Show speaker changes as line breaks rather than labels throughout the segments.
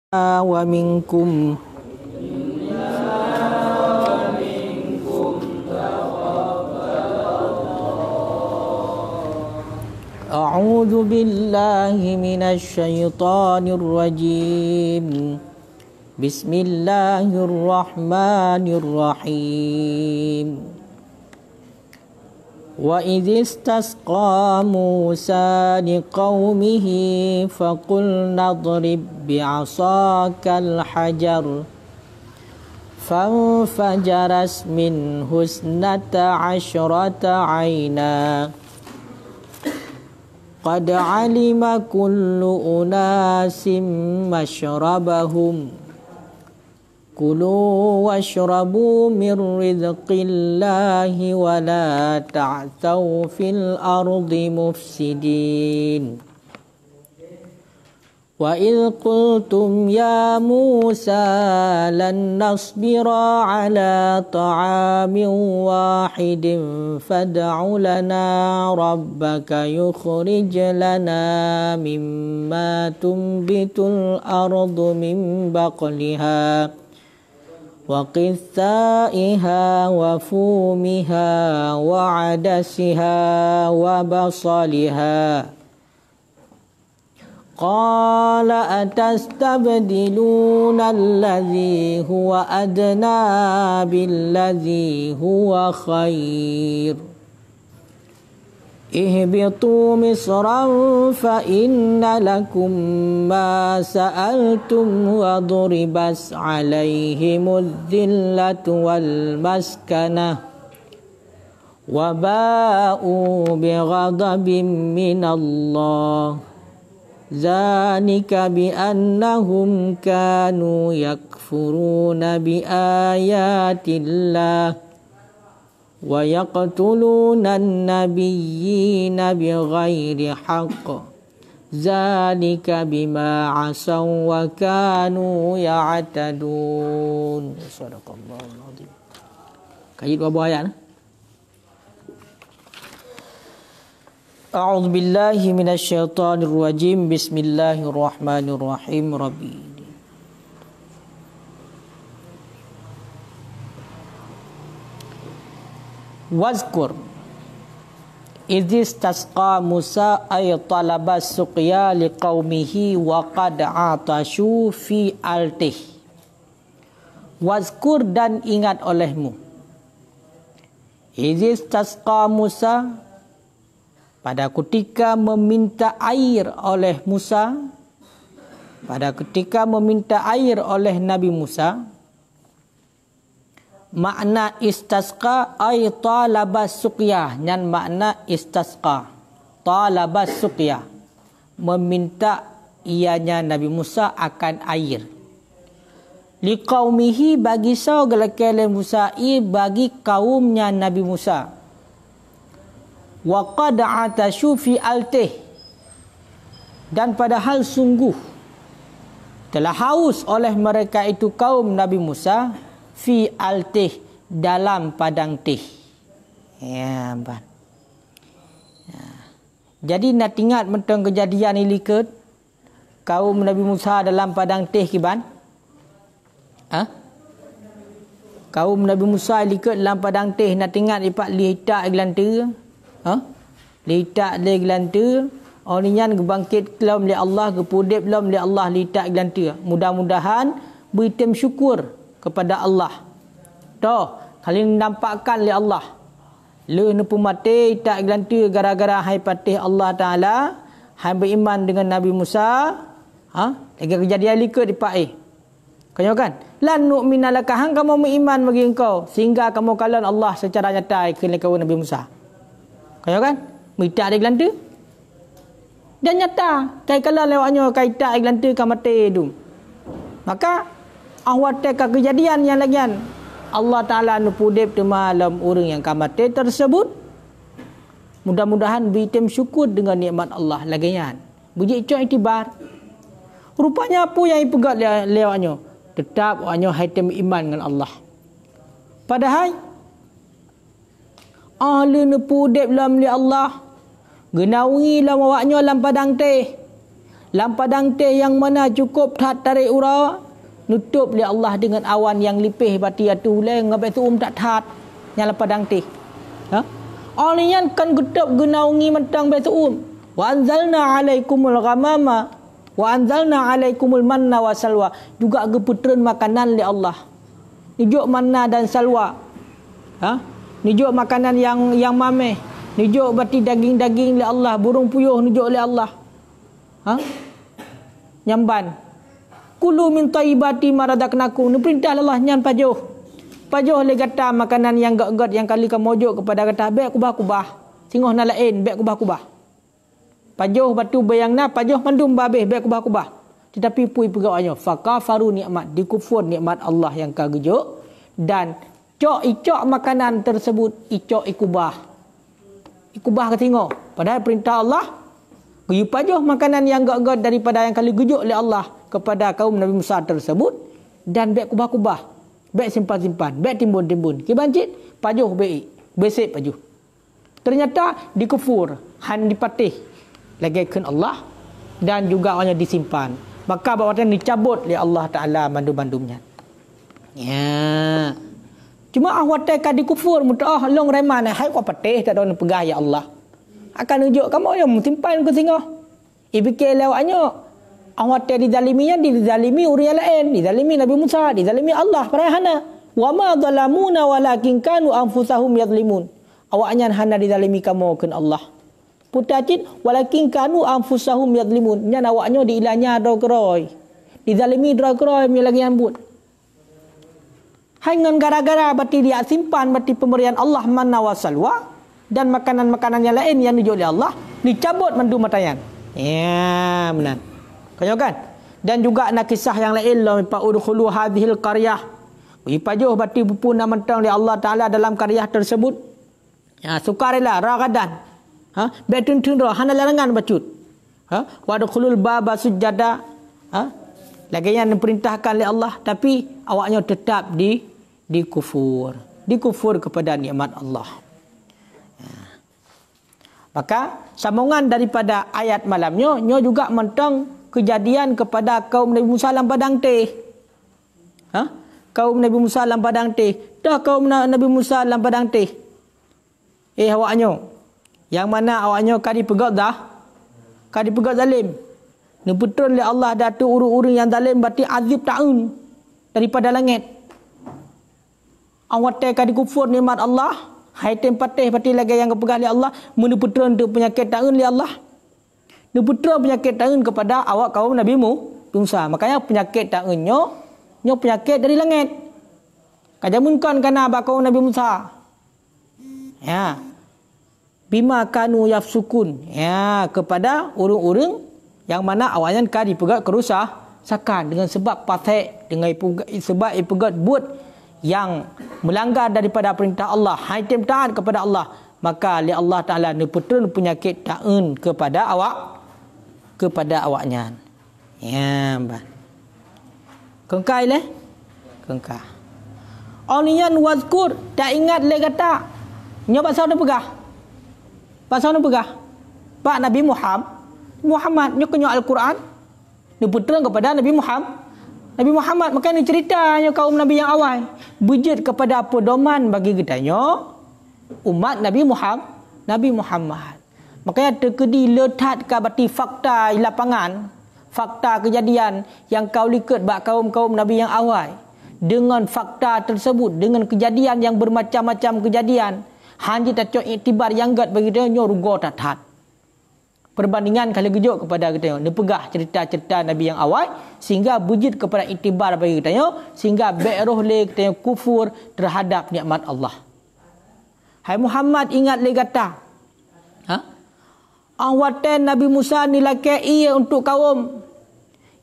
ومنكم أعوذ بالله من الشيطان الرجيم بسم الله الرحمن الرحيم وإذ استسقى موسى لقومه فقلنا اضرب بعصاك الحجر فانفجرت منه 12 عينا قد علم كل أناس مشربهم كلوا واشربوا من رزق الله ولا تعثوا في الأرض مفسدين وإذ قلتم يا موسى لن نصبر على طعام واحد فادع لنا ربك يخرج لنا مما تنبت الأرض من بقلها وقثائها وفومها وعدسها وبصلها قال أتستبدلون الذي هو أدنى بالذي هو خير اهبطوا مصرا فإن لكم ما سألتم وضربت عليهم الذلة والمسكنة وباءوا بغضب من الله ذلك بأنهم كانوا يكفرون بآيات الله ويقتلون النبيين بغير حق ذلك بما عصوا وكانوا يعتدون. Sadaqallahul azim. Kaji dua buah ayat. A'udzu billahi minasyaitonir rajim. Bismillahirrahmanirrahim. Rabbi Wazkur idh istasqa Musa ay talaba suqya liqaumihi wa qad atashu fi altih. Wazkur dan ingat olehmu idh istasqa Musa pada ketika meminta air oleh Musa, pada ketika meminta air oleh Nabi Musa. Makna istasqa ay talaba suqyah, dan makna istasqa talaba suqyah, meminta ianya Nabi Musa akan air. Liqaumihi bagi saudara Musa, bagi kaumnya Nabi Musa. Wa qad atashu fi altih, dan padahal sungguh telah haus oleh mereka itu kaum Nabi Musa fi altih, dalam padang teh. Ya, ban. Ya. Jadi nak ingat tentang kejadian ini ke kaum Nabi Musa dalam padang teh ke ban? Kaum Nabi Musa ikut dalam padang teh nak ingat ipak litak gelanta. Litak le gelanta. Orangnya gebangkit kelam li Allah, gepudip lam li Allah litak gelanta. Mudah-mudahan beritem syukur kepada Allah. Toh, kali nampakkan oleh Allah. Le nepu mati tak gelanta gara-gara hai patih Allah Taala, hai beriman dengan Nabi Musa. Lagi kejadian likut di pak Kau kan? Lan nu'mina laka, hang kamu beriman bagi engkau sehingga kamu kalan Allah secara nyata ke kaum Nabi Musa. Kau kan? Mita ada gelanta. Dan nyata, kai kalan lewatnya kai tak gelanta ka mati tu. Maka awat teka kejadian yang lagian Allah Ta'ala nupudip di malam orang yang kamate tersebut. Mudah-mudahan beritim syukur dengan nikmat Allah lagian. Bujik cok itibar. Rupanya apa yang ipegat lewatnya? Tetap hanya haitim iman dengan Allah. Padahal ahli nupudip dalam li Allah. Genawi lam awaknya dalam padang teh. Lam padang teh yang mana cukup tarik ura, nutup oleh Allah dengan awan yang lipih bati atu leng ngabai tu tak tat nyala padang teh. Ha? Olian kan getup genaungi mentang betu wa anzalna alaikumul ghamama wa anzalna alaikumul manna wa salwa, juga geputreun makanan oleh Allah. Nijuk manna dan salwa. Ha? Nijuk makanan yang mameh, nijuk bati daging-daging oleh Allah, burung puyuh nijuk oleh Allah. Ha? Nyamban. Kulu min taibati maradaknakum. Ni perintah Allah nyan pajuh. Pajuh le kata makanan yang gak-gak yang kali kamu mojuk kepada kata baik kubah-kubah. Singoh na lain baik kubah-kubah. Pajuh batu bayangna pajuh mandum babeh baik kubah-kubah. Tetapi pui pegawainya fakafaru nikmat, dikufur nikmat Allah yang kagejuk dan icok makanan tersebut icok ikubah. Ikubah ke tengok. Padahal perintah Allah Guyup pajuh makanan yang gak-gak daripada yang kali gujuk oleh Allah kepada kaum Nabi Musa tersebut, dan beg kubah-kubah, beg simpan-simpan, beg timbun-timbun. Kibancit pajuh baik, besek pajuh. Ternyata dikufur, han dipatih lagaikan Allah dan juga hanya disimpan. Maka bawatan dicabut oleh Allah Taala mandum-mandumnya. Ya. Cuma awate ka dikufur mutah long reman hai ko patih tak don pegah ya Allah. Akan unjuk kamu yang simpan ke singoh. Ibike lewatnya awate dizaliminya dizalimi orang lain, dizalimi Nabi Musa, dizalimi Allah parahana. Wa ma zalamuna walakin kanu anfusahum yadlimun. Awaknya hana dizalimi kamu kan Allah. Putacit walakin kanu anfusahum yadlimun. Nya awaknya diilanya drogroi. Dizalimi drogroi mi lagi ambut. Hangan gara-gara bati dia simpan bati pemberian Allah manna wa salwa dan makanan-makanan yang lain yang dijual oleh Allah dicabut mandu matayan. Ya, benar. Kau kan? Dan juga nak kisah yang lain la pa udkhulu hadhil qaryah. Ipajuh bati bupuna mentang oleh Allah Taala dalam qaryah tersebut. Ya, sukarela ragadan. Ha? Betun-tun ro hana larangan bacut. Ha? Wa udkhulul baba sujada. Ha? Lagi yang diperintahkan oleh Allah tapi awaknya tetap dikufur. Dikufur kepada nikmat Allah. Maka sambungan daripada ayat malamnya nyo juga mentang kejadian kepada kaum Nabi Musa dalam padang teh. Ha? Kaum Nabi Musa dalam padang teh. Dah kaum Nabi Musa dalam padang teh. Awaknya yang mana awaknya kadi pegat dah. Kadi pegat zalim. Ni betul oleh Allah datu urung-urung yang zalim berarti azab ta'un daripada langit. Awak kadi kufur nikmat Allah. Hai tempatih pati lagi yang kepegang oleh Allah meneputran untuk penyakit ta'un oleh Allah. Neputran penyakit ta'un kepada awak kaum Nabi Musa. Makanya penyakit ta'un nyo penyakit dari langit. Kajamunkan kana abak kaum Nabi Musa. Ya. Bima kanu yafsukun. Ya, kepada urung-urung yang mana awalnya kadi pegat kerusakan dengan sebab patek, dengan sebab ipegat buat yang melanggar daripada perintah Allah, haitim taat kepada Allah, maka oleh Allah Taala neputun penyakit ta'un kepada awaknya. Ya, mbak. Kengkai leh? Kengkai. Onian wazkur, tak ingat le kata. Nya pasal nak pegah. Pasal nak pegah. Pak Nabi Muhammad nya kenyo Al-Quran. Neputun kepada Nabi Muhammad makanya ceritanya kaum Nabi yang awal bujud kepada pedoman bagi kitanya umat Nabi Muhammad. Makanya terkedi letat ke bati fakta lapangan, fakta kejadian yang kau lihat bak kaum-kaum Nabi yang awal. Dengan fakta tersebut, dengan kejadian yang bermacam-macam kejadian, hanya tak iktibar yang gat bagi dia rugo tatat. Perbandingan kalau gejuk kepada kita ni pegah cerita-cerita Nabi yang awal sehingga bujud kepada iktibar bagi kita sehingga be'roh le kita kufur terhadap nikmat Allah. Hai Muhammad ingat le kata. Ha? Awatan Nabi Musa ni lakai untuk kaum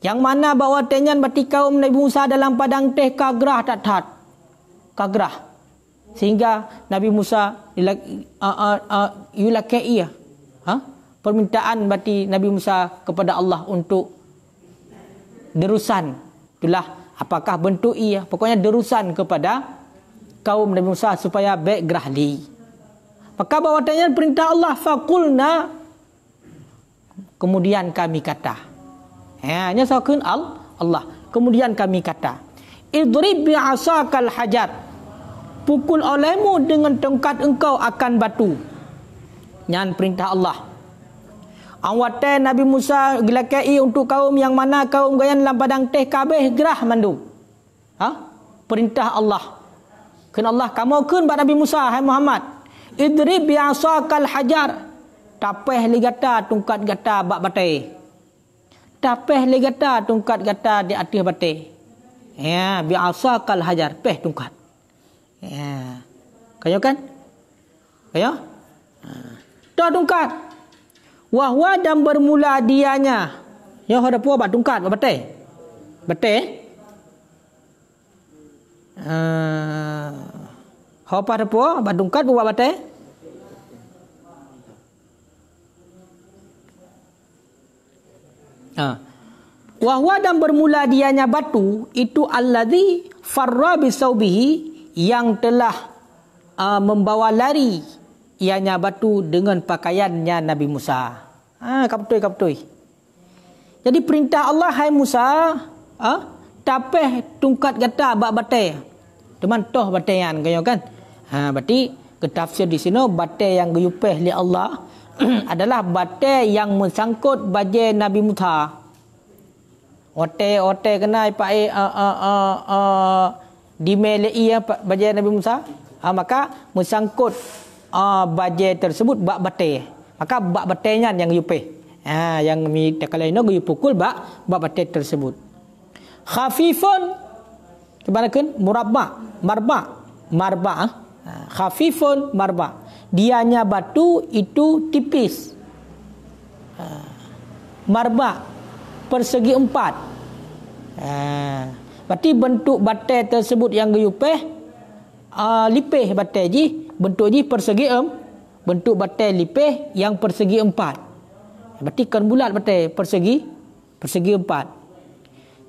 yang mana bawa tenyan bati kaum Nabi Musa dalam padang teh kagrah tak tat. Kagrah. Sehingga Nabi Musa ilakai permintaan bati Nabi Musa kepada Allah untuk derusan. Itulah apakah bentuk ia. Pokoknya derusan kepada kaum Nabi Musa supaya baik gerahli. Maka bawatannya perintah Allah faqulna. Kemudian kami kata. Nya sakeun Allah. Kemudian kami kata, idrib bi'asakal hajar. Pukul olehmu dengan tongkat engkau akan batu. Nyan perintah Allah. Awate Nabi Musa gelakai untuk kaum yang mana kaum gayan dalam padang teh kabeh gerah mandu. Perintah Allah. Ken Allah kamu keun ba Nabi Musa, hai Muhammad. Idrib bi'asakal hajar. Tapeh li gata tungkat gata bak batai. Tapeh li gata tungkat gata di atas batai. Ya, bi'asakal hajar, peh tungkat. Ya. Kayo kan? Kayo? Dah tungkat. Wahwa dan bermula dianya. Ya, ada puas bak tungkat bak batai. Batai? Apa ada puas bak tungkat buat batai? Wahwa dan bermula dianya batu itu alladzi farra bisaubihi, yang telah membawa lari ianya batu dengan pakaiannya Nabi Musa. Kaptoi. Jadi perintah Allah, hai Musa, tapeh tungkat gata bak batai. Teman toh bataian kayo kan. Berarti ketafsir di sini batai yang guyupeh li Allah adalah batai yang mensangkut bajai Nabi Musa. Ote kena ipai di melei bajai Nabi Musa. Maka mensangkut bajai tersebut bak batai. Maka bak batainya yang guyupeh. Yang mi kalau ini guyu pukul bak batai tersebut. Khafifun kebanakan marba. Khafifun marba. Dianya batu itu tipis. Marba persegi 4. Berarti bentuk batai tersebut yang guyupeh lipih batai ji, bentuk ji persegi bentuk batai lipih yang persegi 4. Berarti kan bulat batai persegi 4.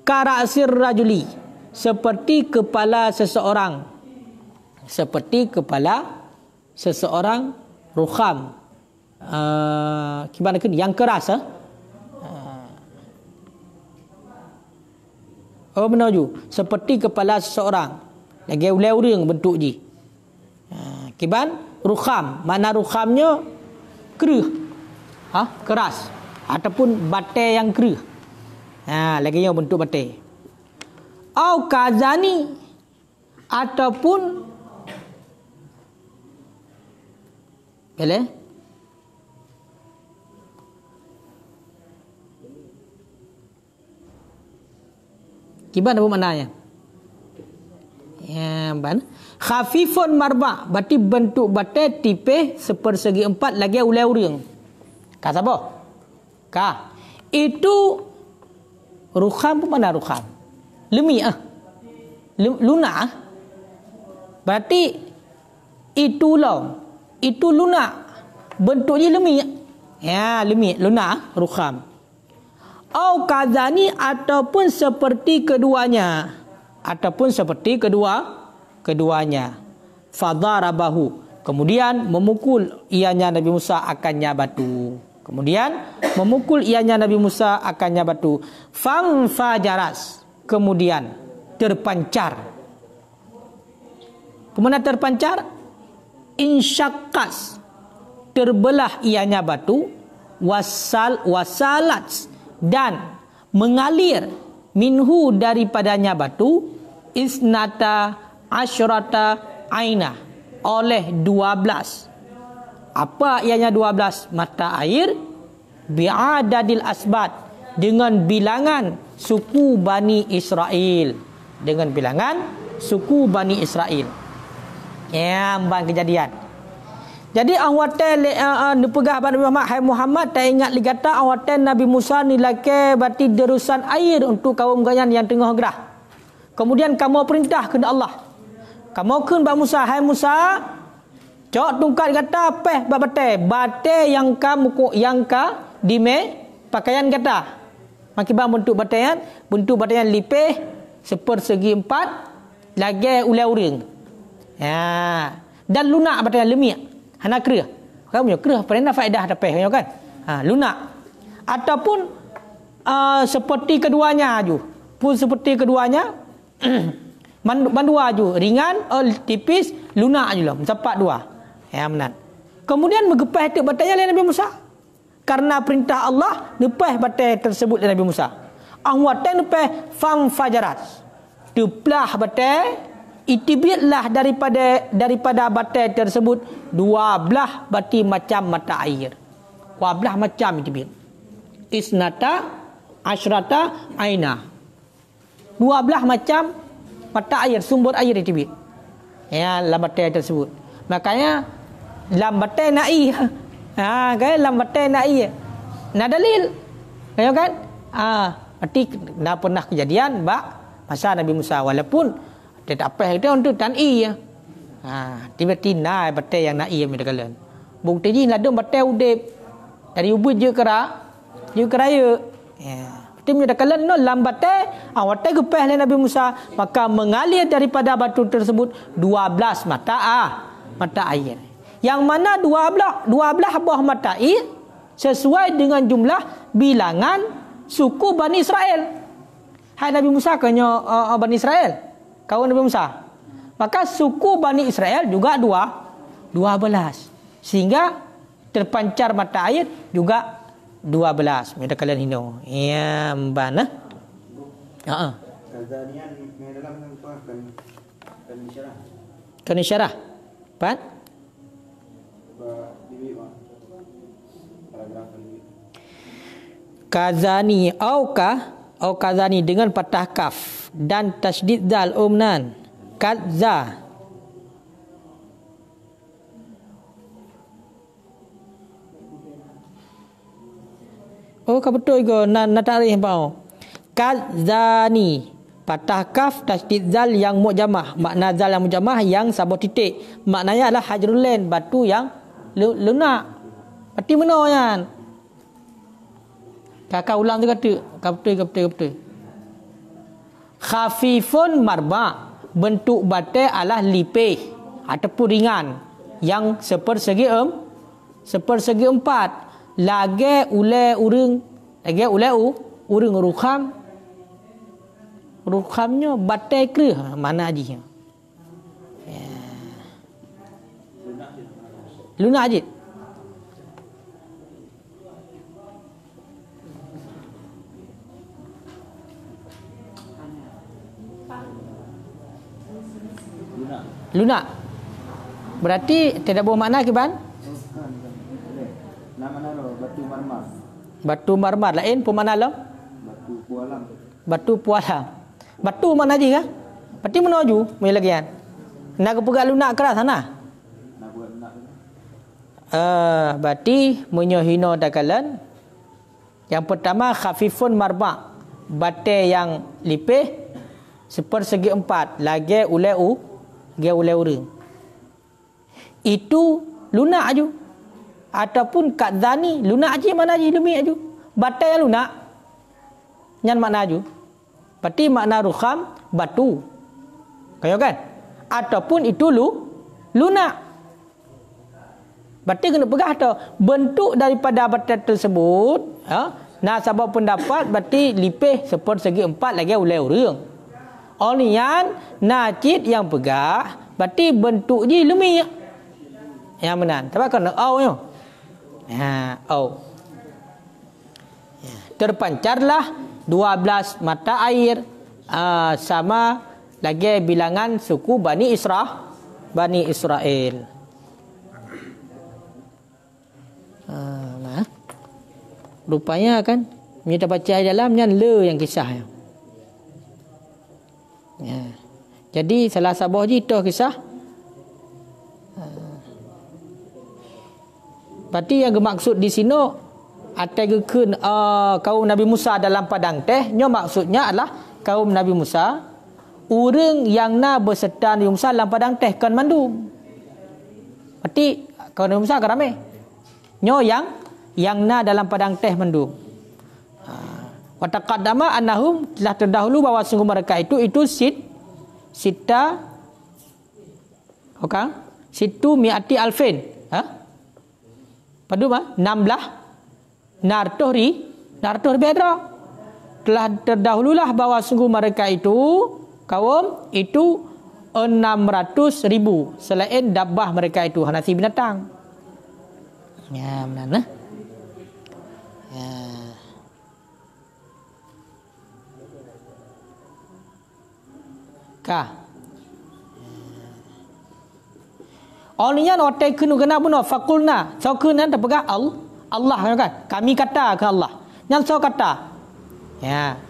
Kara'sir rajuli, seperti kepala seseorang. Rukham. Gimana kan? Yang keras. Benar ju. Seperti kepala seseorang. Lagi ulai urang bentuk ji. Kiban rukham. Mana rukhamnya keruh. Keras. Ataupun batai yang keruh. Lagi yang bentuk batai. Au kazani, ataupun boleh kiban apa maknanya? Ban khafifun marba, berarti bentuk batai tipis sepersegi 4 lagi ulai urang. Ka siapa? Itu rukham pun mana rukham? Lemi lunak. Berarti itu lunak. Bentuknya lemi. Lemi, lunak, rukham. Au kazani, ataupun seperti keduanya. Keduanya. Fadarabahu. Kemudian memukul ianya Nabi Musa akannya batu. Fam fajaras. Kemudian terpancar. Kemana terpancar? Insyaqqas, terbelah ianya batu. Wasalat, dan mengalir minhu daripadanya batu. Isnata asyrata aina, oleh 12. Apa ianya 12? Mata air. Bi'adadil asbat, dengan bilangan suku Bani Israel. Ambang kejadian. Jadi awatan pegah Nabi Muhammad, hai Muhammad, tak ingat ligata awatan Nabi Musa ni laki berarti derusan air untuk kaum gayan yang tengah gerah. Kemudian kamu perintah kepada Allah. Kamu kun ba Musa, hai Musa, cok tungkat kata peh batai yang dime pakaian kata. Makiban bentuk bataian lipih sepersegi 4 lagi ulai urang. Dan lunak bataian lemik. Hana kerah. Kamu kerah pernah faedah tapeh kan? Lunak. Ataupun seperti keduanya aju. Pun seperti keduanya. Mandua aju. Ringan, tipis, lunak aju lah. Sepat dua. Ya, benar. Kemudian megepah itu batai oleh Nabi Musa. Karena perintah Allah, lepas batai tersebut oleh Nabi Musa. Ahwatan lepas fang fajarat. Teplah batai, itibitlah daripada batai tersebut 12 bati macam mata air. 12 macam itibit. Isnata asyrata aina. 12 macam mata air, sumber air itibit. Ya, dalam batai tersebut. Makanya lam batai na'i. Kan lam batai na'i. Nah dalil. Kayo kan? Berarti dah pernah kejadian masa Nabi Musa, walaupun tidak apa kita untuk tan'i ya. Tiba-tiba batai yang na'i yang medakalan. Bukti ni ladung batai udip dari ubud je keraya. Ya. Berarti medakalan no lam batai batai gepah oleh Nabi Musa, maka mengalir daripada batu tersebut 12 mata air. Yang mana 12 buah mata air sesuai dengan jumlah bilangan suku Bani Israel. Hai Nabi Musa kanya Bani Israel, kawan Nabi Musa. Maka suku Bani Israel juga 12. Sehingga terpancar mata air juga 12. Mereka kalian hino. Ya, mbana.
Kazanian dalam apa kan isyarah.
Kan isyarah. Pat? Kazani au kazani dengan patah kaf dan tasydid dal umnan. Kaza. Kau betul ke na tarikh bau. Kazani patah kaf tasydid zal yang mujamah. Makna zal yang mujamah yang sabut titik. Maknanya adalah hajrul lain, batu yang lunak. Berarti mana kan? Kakak ulang tu kata. Betul. Khafifun marba. Bentuk batai adalah lipih ataupun ringan yang sepersegi empat. Lagi ulai urung rukham. Rukhamnya batai ke mana aja. Lunak aja. Lunak. Berarti tidak bermakna ke ban?
Nama batu marmar.
Batu marmar lain pemakna lo?
Batu pualam.
Batu pualam. Batu mana aja kan? Berarti menuju mai lagi kan. Nak pegang lunak keras sana.
Nak buat lunak.
Berarti menyohino dakalan. Yang pertama khafifun marba. Batai yang lipih sepersegi empat. Lagi ulai urang. Itu lunak aju. Ataupun kadzani lunak aja mana aja demi aju. Batai yang lunak. Nyan makna aju. Berarti makna rukham batu. Kayo kan? Ataupun itu lunak. Berarti kena pegah tu bentuk daripada batai tersebut. Nah sebab pendapat berarti lipih sepersegi empat lagi ulai urang. Olian najid yang pegah berarti bentuk je lemi. Yang benar. Tapi kena au yo. Au. Terpancarlah 12 mata air sama lagi bilangan suku Bani Israel. Rupanya kan kita baca dalamnya le yang kisahnya. Jadi salah sabah je itu kisah. Berarti yang bermaksud di sini atagekeun kaum Nabi Musa dalam padang teh, nya maksudnya adalah kaum Nabi Musa urang yang na berserta Nabi Musa dalam padang teh kan mandum. Berarti kaum Nabi Musa kan ramai. Nya yang na dalam padang teh mandum. Wa taqaddama annahum telah terdahulu bahawa sungguh mereka itu sita situ mi'ati alfin. Padu 16 nartoh bedra. telah terdahululah bahawa sungguh mereka itu kaum itu 600,000 selain dabbah mereka itu nasi binatang. Ya, benar. Ya. Kah? Orangnya otak kena kena pun fakulna. So kena terpegang Allah kan? Kami kata ke Allah. Yang so kata. Ya.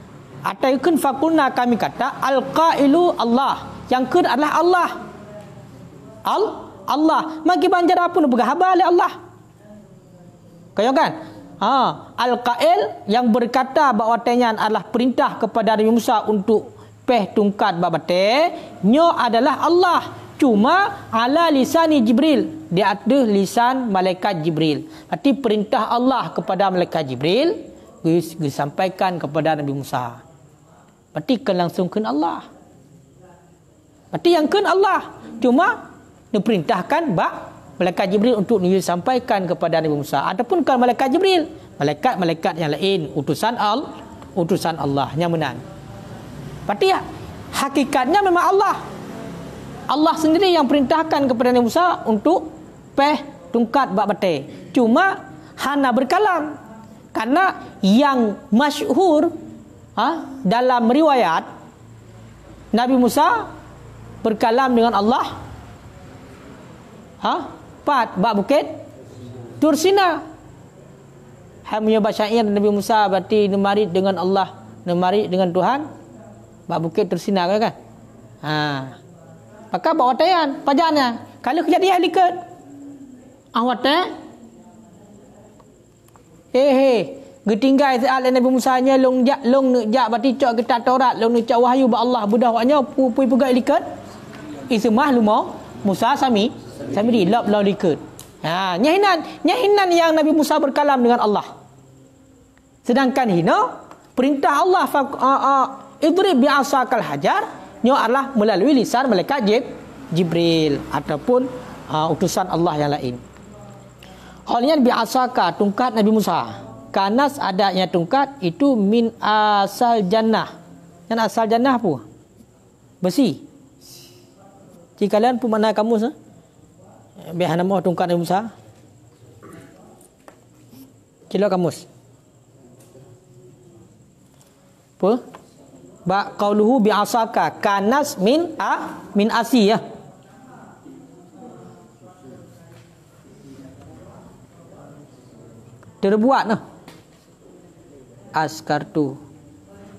Otak kena fakulna kami kata al-qailu Allah. Yang kena adalah Allah. Allah. Maki banjar apa nu pegang habal Allah. Kaya kan? Al-qail yang berkata bahawa otanya adalah perintah kepada Nabi Musa untuk tungkat babate nyo adalah Allah, cuma ala lisani Jibril, dia ada lisan malaikat Jibril. Berarti perintah Allah kepada malaikat Jibril disampaikan kepada Nabi Musa. Berarti kan langsung kan Allah. Berarti yang kan Allah, cuma diperintahkan malaikat Jibril untuk disampaikan kepada Nabi Musa. Ataupun kan malaikat Jibril, malaikat-malaikat yang lain utusan Allah yang benar. Berarti hakikatnya memang Allah. Allah sendiri yang perintahkan kepada Nabi Musa untuk tungkat bak bate. Cuma hana berkalam. Karena yang masyhur dalam riwayat Nabi Musa berkalam dengan Allah bak bukit Tursina. Hamnya syair Nabi Musa berarti nemarit dengan Allah, nemarit dengan Tuhan. Bak bukit Tursina kan? Maka bawa tayan pajannya. Kalau kejadian likat. Awatnya getinggai soal Nabi Musa nya long jak berarti cak kita Taurat long cak wahyu ba Allah budah waknya pui pegai likat. Ismah lumau Musa sami di lap law likat. Nyahinan yang Nabi Musa berkalam dengan Allah. Sedangkan hina perintah Allah idrib bi'asakal hajar nyo adalah melalui lisan malaikat Jibril ataupun utusan Allah yang lain. Halnya bi'asaka tungkat Nabi Musa. Kanas adanya tungkat itu min asal jannah. Yang asal jannah apa? Besi. Jika kalian pun mana kamu biar nama tungkat Nabi Musa. Kilo kamus. Apa? Ba qauluhu bi'asaka kanas min asi ya. Terbuat nah. Askartu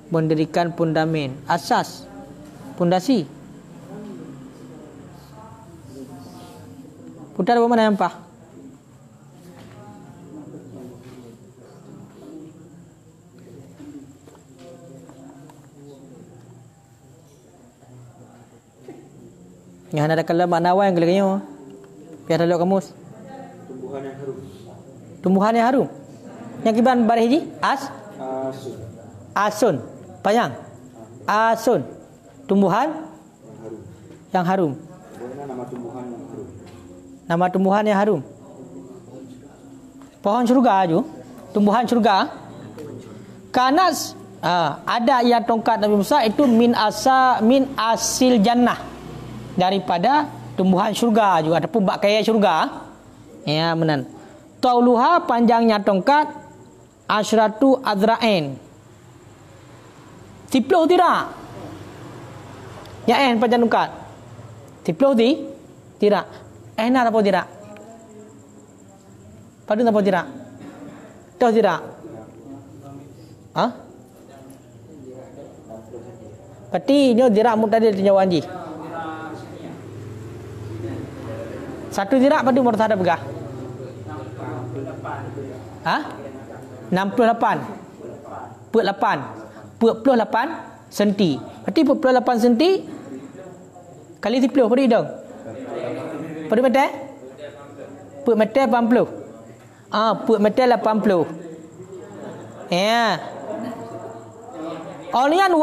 mendirikan pundamen, asas, pondasi. Putar apa mana yang pah? Yang ada kalam makna awal yang kelakanya. Biar ada kamus.
Tumbuhan yang harum.
Tumbuhan yang harum. Yang kiban baris hiji? Asun. Panjang. Asun. Tumbuhan yang harum.
Nama tumbuhan yang harum.
Nama tumbuhan yang harum. Pohon syurga aja. Tumbuhan syurga. Kanas. Ada yang tongkat Nabi Musa itu min asil jannah. Daripada tumbuhan syurga juga ataupun bak kaya syurga. Ya benar. Tauluha panjangnya tongkat asyratu adra'in. 10 tidak. Ya panjang tongkat. 10 tidak. Nak apa tidak? Padu apa tidak? Tahu tidak? Berarti ini tidak mutadil tinjauan ji. Satu dirak pada umur tak ada begah. 68. 48 senti. Berarti 48 senti kali 10 pada hidung. Pada meter? Pada meter 80. Pada meter 80. Ya. Olian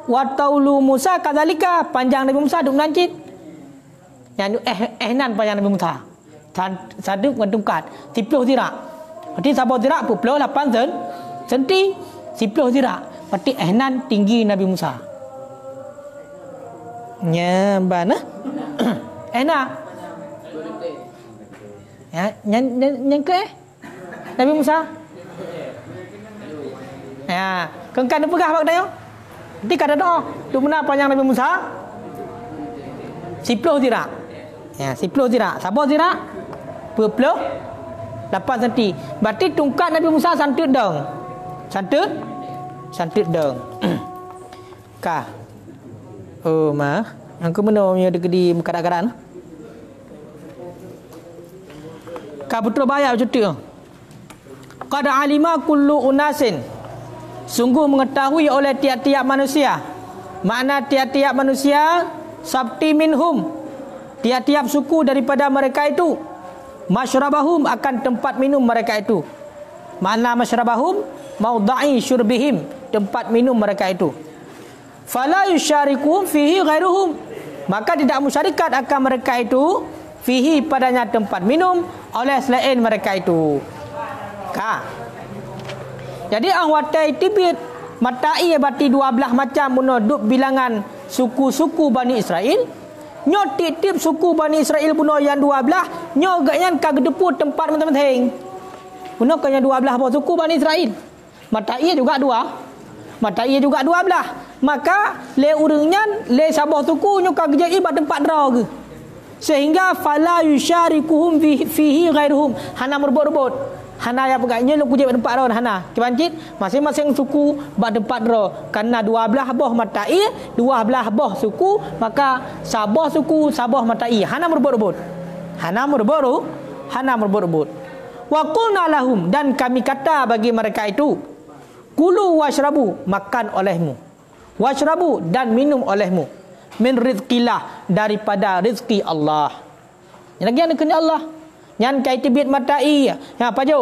wataulu Musa kadzalika panjang Nabi Musa duk lancit. Yang nan panjang Nabi Musa. Saduk dengan tungkat 10 dirak. Berarti 10 dirak 48 senti 10 dirak. Berarti ehnan tinggi Nabi Musa. Nya bana. Ehna. Ya, yang ke Nabi Musa. Ya, kengkan pegah pak dayo. Nanti kada doa. Tu mana panjang Nabi Musa? 10 tidak. Ya, 10 tidak. Sabar tidak? 28 cm. Berarti tungkat Nabi Musa santut dong. Santut dong. Ka. Oh, mah. Yang ke mana punya dekat di kadang-kadang? Ka betul bayar cuti. Qad alima kullu unasin. Sungguh mengetahui oleh tiap-tiap manusia. Makna tiap-tiap manusia sabti minhum. Tiap-tiap suku daripada mereka itu. Masyrabahum akan tempat minum mereka itu. Makna masyrabahum maudha'i syurbihim, tempat minum mereka itu. Fala yusyarikum fihi ghairuhum. Maka tidak musyarikat akan mereka itu fihi padanya tempat minum oleh selain mereka itu. Ka. Jadi ang watai tibit matai bati 12 macam menuduk bilangan suku-suku Bani Israel. Nyo titip suku Bani Israel buno yang 12, nyo gaknyan ka gedepu tempat teman-teman. Buno kanya 12 apa suku Bani Israel. Matai juga 2. Matai juga 12. Maka le urungnyan le sabah suku nyo ka gejai ba tempat dra ke. Sehingga fala yusyarikuhum fihi ghairuhum. Hana merbot-rebot. Hana yang pegaknya lu kujib tempat ron hana. Kebancit masing-masing suku bak tempat ro. Karena 12 boh matai, 12 boh suku, maka sabah suku, sabah matai. Hana merbot-rebot. Hana merbot-rebot. Wa qulna lahum, dan kami kata bagi mereka itu, kulu washrabu, makan olehmu. Washrabu, dan minum olehmu. Min rizqillah, daripada rizki Allah. Yang lagi yang kena Allah. Yang kait bit matai. Ya pajuh.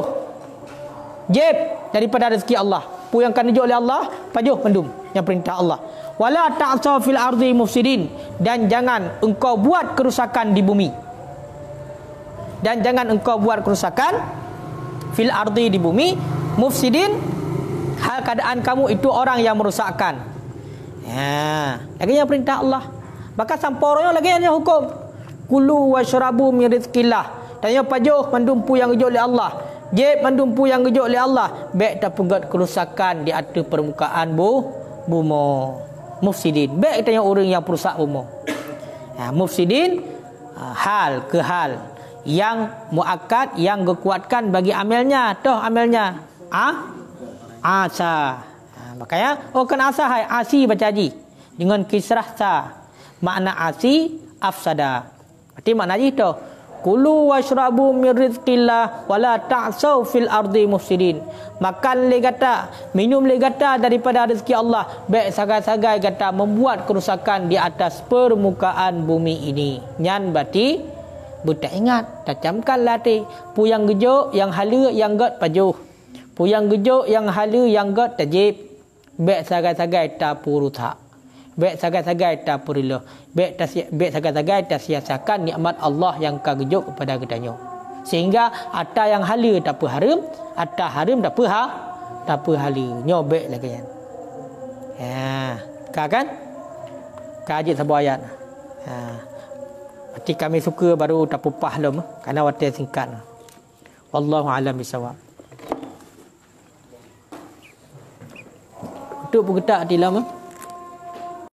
Jeb daripada rezeki Allah. Pu yang kan dijuk oleh Allah, pajuh mendum. Yang perintah Allah. Wala ta'tsaw fil ardi mufsidin, dan jangan engkau buat kerusakan di bumi. Dan jangan engkau buat kerusakan fil ardi di bumi, mufsidin hal keadaan kamu itu orang yang merosakkan. Ya, lagi yang perintah Allah. Maka samporonya lagi yang hukum. Kulu washrabu min rizqillah. Tanya pajuh mendumpu yang gejuk oleh Allah. Jeb mendumpu yang gejuk oleh Allah. Baik tak pegat kerusakan di atas permukaan bumi. Mufsidin. Baik tanya orang yang perusak bumi. Ya, mufsidin hal ke hal yang muakkad, yang kekuatkan bagi amalnya. Toh amalnya asa. Makanya kan asa hai asi baca haji dengan kisrah sa. Makna asi afsada. Berarti makna haji tu. Kulu washrabu min rizqillah wala ta'saw fil ardi mufsidin. Makan le gata, minum le gata daripada rezeki Allah. Baik sagai-sagai gata membuat kerusakan di atas permukaan bumi ini. Nyan berarti buta ingat, tajamkan latih. Pu yang gejuk, yang hala, yang got pajuh. Pu yang gejuk, yang hala, yang got tajib. Baik sagai-sagai tak purutak. Baik sagai-sagai tak purilah. Baik sagai-sagai tak sia-siakan nikmat Allah yang kagejuk kepada kedanyo. Sehingga ada yang hala tak apa haram, ada haram tak apa hala. Nyo baik lagi kan. Ya, kan? Kaji sebuah ayat. Ha. Berarti kami suka baru tak pupah lom kerana waktu singkat. Wallahu a'lam bisawab. Untuk bergetak di lama